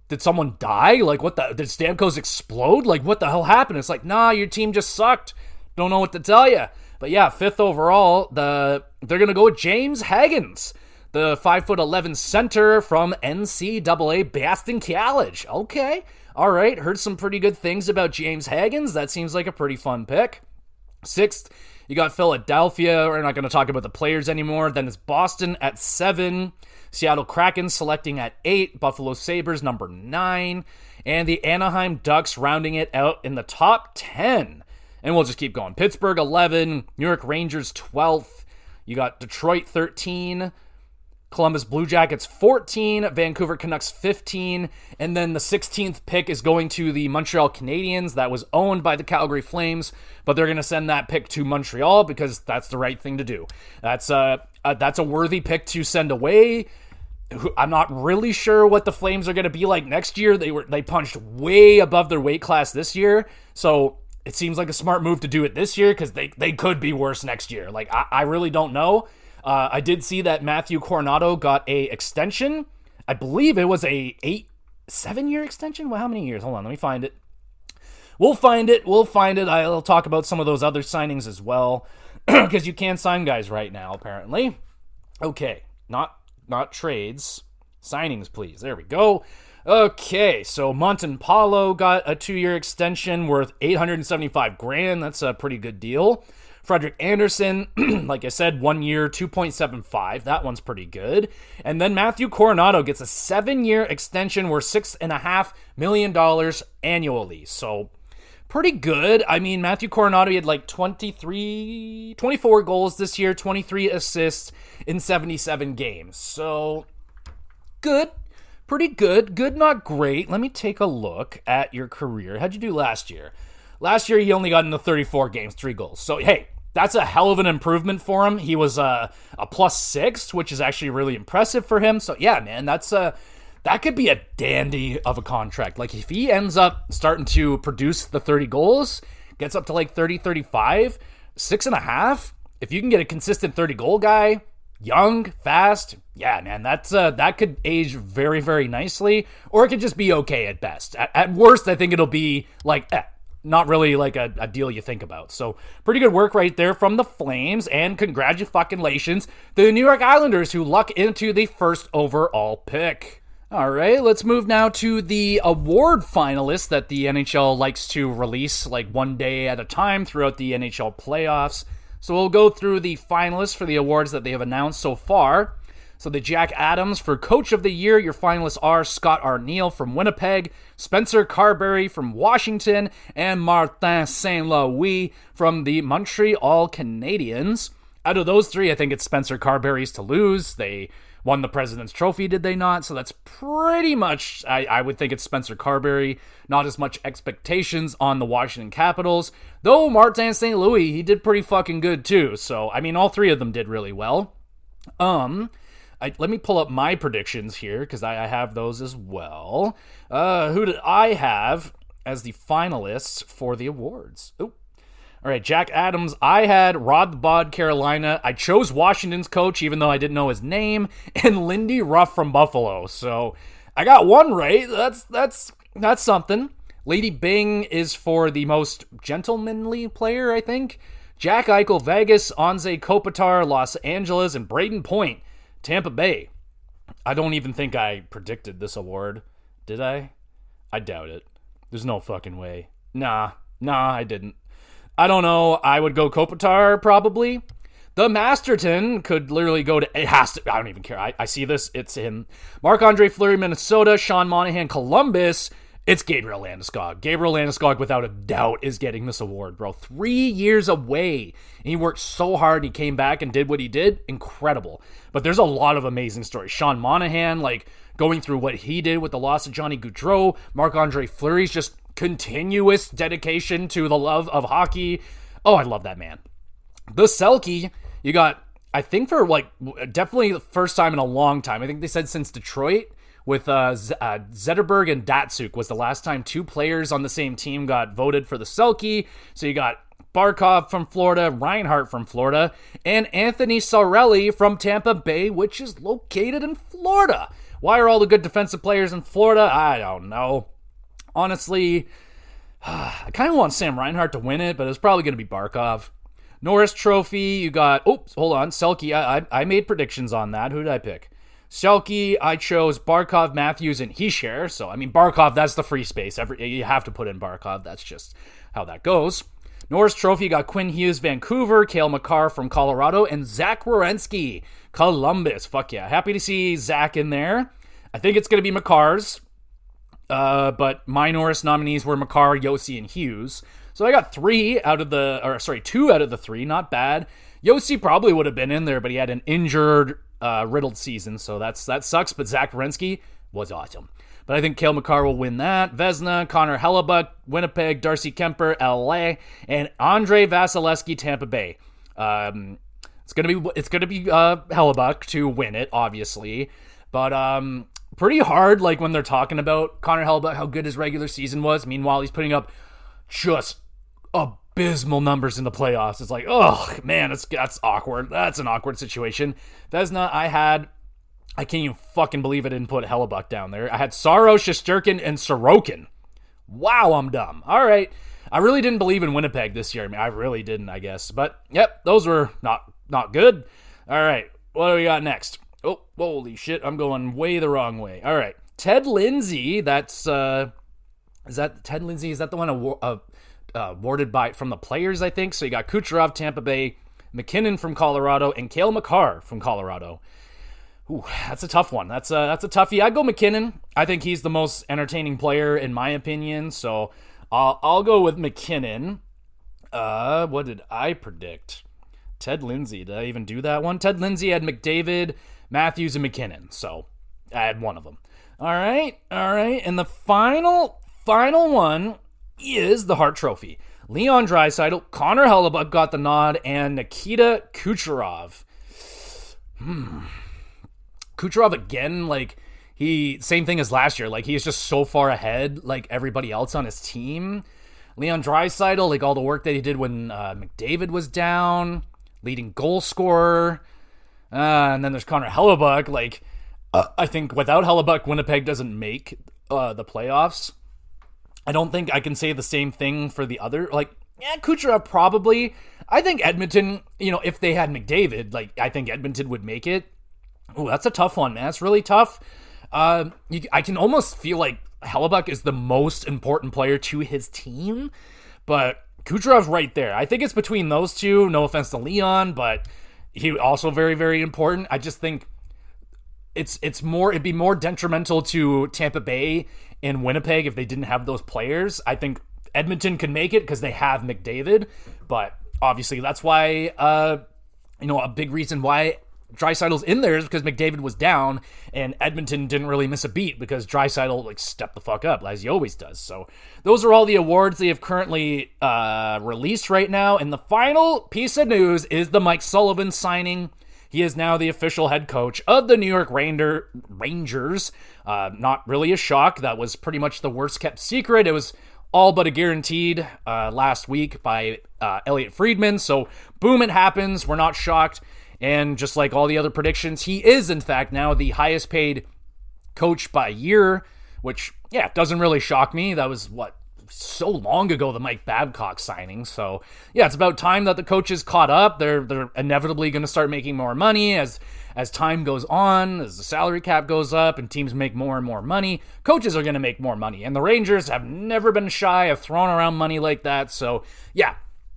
did someone die? Like, what the? Did Stamkos explode? Like, what the hell happened? It's like, nah, your team just sucked. Don't know what to tell you. But yeah, 5th overall, they're going to go with James Haggins, the 5'11" center from NCAA Boston College. Okay. All right. Heard some pretty good things about James Haggins. That seems like a pretty fun pick. 6th, you got Philadelphia. We're not going to talk about the players anymore. Then it's Boston at 7. Seattle Kraken selecting at 8. Buffalo Sabres number 9. And the Anaheim Ducks rounding it out in the top 10. And we'll just keep going. Pittsburgh 11. New York Rangers 12th. You got Detroit 13. Columbus Blue Jackets 14, Vancouver Canucks 15, and then the 16th pick is going to the Montreal Canadiens. That was owned by the Calgary Flames, but they're going to send that pick to Montreal because that's the right thing to do. That's a worthy pick to send away. I'm not really sure what the Flames are going to be like next year. They punched way above their weight class this year, so it seems like a smart move to do it this year because they could be worse next year. Like I really don't know. I did see that Matthew Coronato got a extension. I believe it was a 7-year extension. Well, how many years? Hold on, let me find it. We'll find it. I'll talk about some of those other signings as well, because you can sign guys right now, apparently. Okay, not trades. Signings, please. There we go. Okay, so Montempallo got a 2-year extension worth $875,000. That's a pretty good deal. Frederick Anderson, like I said, 1 year, 2.75. That one's pretty good. And then Matthew Coronato gets a 7-year extension worth $6.5 million annually. So pretty good. I mean, Matthew Coronato, he had like 24 goals this year, 23 assists in 77 games. So good. Pretty good. Good, not great. Let me take a look at your career. How'd you do last year? Last year, he only got into 34 games, 3 goals. So, hey, that's a hell of an improvement for him. He was a +6, which is actually really impressive for him. So, yeah, man, that could be a dandy of a contract. Like, if he ends up starting to produce the 30 goals, gets up to like 30, 35, 6.5, if you can get a consistent 30-goal guy, young, fast, yeah, man, that could age very, very nicely, or it could just be okay at best. At worst, I think it'll be like, not really like a deal you think about. So pretty good work right there from the Flames, and congratulations to the New York Islanders who luck into the 1st overall pick. All right, let's move now to the award finalists that the NHL likes to release like one day at a time throughout the NHL playoffs. So we'll go through the finalists for the awards that they have announced so far. So the Jack Adams for Coach of the Year, your finalists are Scott Arniel from Winnipeg, Spencer Carberry from Washington, and Martin Saint-Louis from the Montreal Canadiens. Out of those 3, I think it's Spencer Carberry's to lose. They won the President's Trophy, did they not? So that's pretty much, I would think it's Spencer Carberry. Not as much expectations on the Washington Capitals. Though Martin Saint-Louis, he did pretty fucking good too. So, I mean, all 3 of them did really well. Let me pull up my predictions here, because I have those as well. Who did I have as the finalists for the awards? Oh, all right, Jack Adams. I had Rod the Bod, Carolina. I chose Washington's coach, even though I didn't know his name, and Lindy Ruff from Buffalo. So I got one right. That's something. Lady Bing is for the most gentlemanly player, I think. Jack Eichel, Vegas, Anze Kopitar, Los Angeles, and Braden Point, Tampa Bay. I don't even think I predicted this award. Did I? I doubt it. There's no fucking way. Nah, I didn't. I don't know. I would go Kopitar, probably. The Masterton could literally go to... It has to... I don't even care. I see this. It's him. Marc-Andre Fleury, Minnesota. Sean Monahan, Columbus. It's Gabriel Landeskog. Gabriel Landeskog, without a doubt, is getting this award, bro. 3 years away. And he worked so hard. He came back and did what he did. Incredible. But there's a lot of amazing stories. Sean Monahan, like, going through what he did with the loss of Johnny Gaudreau. Marc-Andre Fleury's just continuous dedication to the love of hockey. Oh, I love that man. The Selke, you got, I think for, like, definitely the first time in a long time. I think they said since Detroit, with Zetterberg and Datsuk was the last time two players on the same team got voted for the Selke. So you got Barkov from Florida, Reinhart from Florida, and Anthony Cirelli from Tampa Bay, which is located in Florida. Why are all the good defensive players in Florida? I don't know. Honestly, I kind of want Sam Reinhart to win it, but it's probably going to be Barkov. Norris Trophy, you got... Oops, hold on. Selke, I made predictions on that. Who did I pick? Selke, I chose Barkov, Matthews, and Hischier. So, I mean, Barkov, that's the free space. You have to put in Barkov. That's just how that goes. Norris Trophy, got Quinn Hughes, Vancouver, Cale Makar from Colorado, and Zach Werenski, Columbus. Fuck yeah. Happy to see Zach in there. I think it's going to be Makar's. But my Norris nominees were Makar, Yossi, and Hughes. So I got two out of the three. Not bad. Yossi probably would have been in there, but he had an injured, riddled season, so that sucks. But Zach Werenski was awesome. But I think Cale Makar will win that. Vezina, Connor Hellebuck, Winnipeg, Darcy Kemper, LA, and Andre Vasilevsky, Tampa Bay. It's gonna be Hellebuck to win it, obviously, but pretty hard. Like when they're talking about Connor Hellebuck, how good his regular season was. Meanwhile, he's putting up just abysmal numbers in the playoffs. It's like, oh man, that's awkward. That's an awkward situation. Vezina, I can't even fucking believe I didn't put Hellebuck down there. I had Saros, Shesterkin, and Sorokin. Wow, I'm dumb. All right. I really didn't believe in Winnipeg this year. I mean, I really didn't, I guess. But, yep, those were not good. All right. What do we got next? Oh, holy shit. I'm going way the wrong way. All right. Ted Lindsay, that's... Is that Ted Lindsay? Is that the one awarded from the players, I think? So you got Kucherov, Tampa Bay, McKinnon from Colorado, and Cale Makar from Colorado. Ooh, that's a tough one. That's a toughie. I'd go McKinnon. I think he's the most entertaining player in my opinion. So I'll go with McKinnon. What did I predict? Ted Lindsay. Did I even do that one? Ted Lindsay had McDavid, Matthews, and McKinnon. So I had one of them. All right. And the final one is the Hart Trophy. Leon Draisaitl, Connor Hellebuck got the nod, and Nikita Kucherov. Kucherov again, like, same thing as last year. Like, he is just so far ahead, like, everybody else on his team. Leon Draisaitl, like, all the work that he did when McDavid was down, leading goal scorer. And then there's Connor Hellebuck. Like, I think without Hellebuck, Winnipeg doesn't make the playoffs. I don't think I can say the same thing for the other. Like, yeah, Kucherov probably. I think Edmonton, if they had McDavid, like, I think Edmonton would make it. Oh, that's a tough one, man. That's really tough. I can almost feel like Hellebuck is the most important player to his team, but Kucherov's right there. I think it's between those two. No offense to Leon, but he also very, very important. I just think it'd be more detrimental to Tampa Bay and Winnipeg if they didn't have those players. I think Edmonton could make it because they have McDavid, but obviously that's why a big reason why Draisaitl's in there is because McDavid was down and Edmonton didn't really miss a beat because Draisaitl stepped the fuck up as he always does. So those are all the awards they have currently released right now. And the final piece of news is the Mike Sullivan signing. He is now the official head coach of the New York Rangers. Not really a shock. That was pretty much the worst kept secret. It was all but a guaranteed last week by Elliot Friedman. So boom, it happens. We're not shocked. And just like all the other predictions, he is, in fact, now the highest paid coach by year, which, yeah, doesn't really shock me. That was, so long ago, the Mike Babcock signing. So, yeah, it's about time that the coaches caught up. They're inevitably going to start making more money as time goes on, as the salary cap goes up and teams make more and more money. Coaches are going to make more money. And the Rangers have never been shy of throwing around money like that. So, yeah,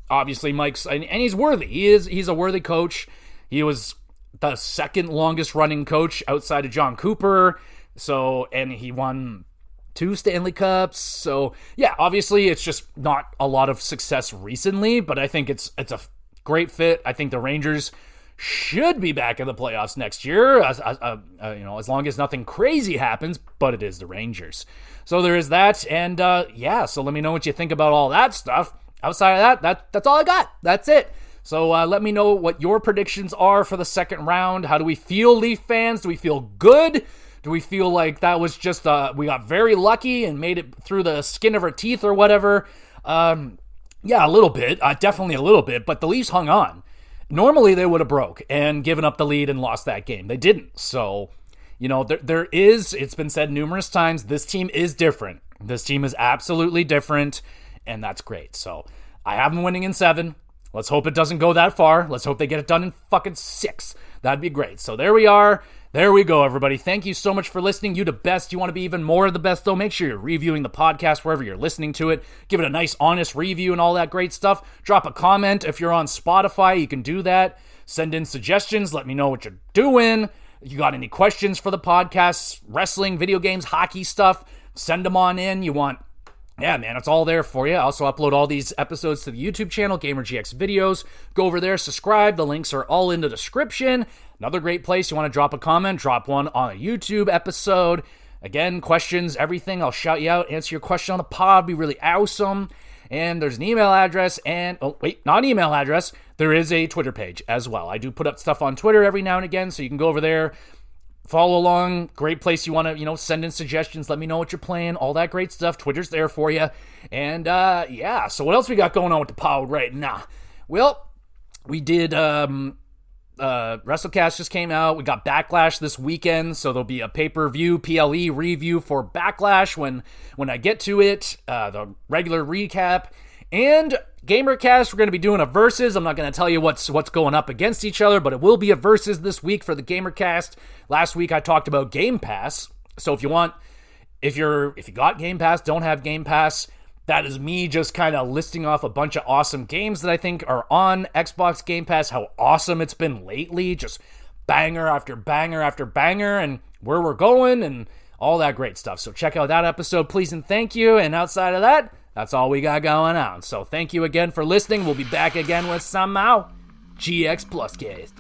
obviously Mike's, and he's worthy. He's a worthy coach. He was the second longest running coach outside of John Cooper. So, and he won 2 Stanley Cups. So, yeah, obviously it's just not a lot of success recently, but I think it's a great fit. I think the Rangers should be back in the playoffs next year, as long as nothing crazy happens, but it is the Rangers. So there is that. And, so let me know what you think about all that stuff. Outside of that's all I got. That's it. So let me know what your predictions are for the second round. How do we feel, Leaf fans? Do we feel good? Do we feel like that was just, we got very lucky and made it through the skin of our teeth or whatever? Yeah, a little bit. Definitely a little bit. But the Leafs hung on. Normally, they would have broke and given up the lead and lost that game. They didn't. So, it's been said numerous times, this team is different. This team is absolutely different, and that's great. So, I have them winning in 7. Let's hope it doesn't go that far. Let's hope they get it done in fucking 6. That'd be great. So there we are. There we go, everybody. Thank you so much for listening. You the best. You want to be even more of the best, though? Make sure you're reviewing the podcast wherever you're listening to it. Give it a nice, honest review and all that great stuff. Drop a comment. If you're on Spotify, you can do that. Send in suggestions. Let me know what you're doing. If you got any questions for the podcast, wrestling, video games, hockey stuff, send them on in. Yeah, man, it's all there for you. I also upload all these episodes to the YouTube channel, GamerGX Videos. Go over there, subscribe. The links are all in the description. Another great place. You want to drop a comment, drop one on a YouTube episode. Again, questions, everything. I'll shout you out, answer your question on the pod. Be really awesome. And there's an email address and, not an email address. There is a Twitter page as well. I do put up stuff on Twitter every now and again, so you can go over there. Follow along. Great place. You want to, send in suggestions. Let me know what you're playing. All that great stuff. Twitter's there for you. And, yeah. So what else we got going on with the pod right now? Well, we did, WrestleCast just came out. We got Backlash this weekend. So there'll be a pay-per-view, PLE review for Backlash when I get to it. The regular recap. And GamerCast, we're going to be doing a versus. I'm not going to tell you what's going up against each other, but it will be a versus this week for the GamerCast. Last week I talked about Game Pass. So if you got Game Pass, don't have Game Pass, that is me just kind of listing off a bunch of awesome games that I think are on Xbox Game Pass, how awesome it's been lately, just banger after banger after banger, and where we're going and all that great stuff. So check out that episode, please and thank you. And outside of that, that's all we got going on. So thank you again for listening. We'll be back again with some GX Plus Cast.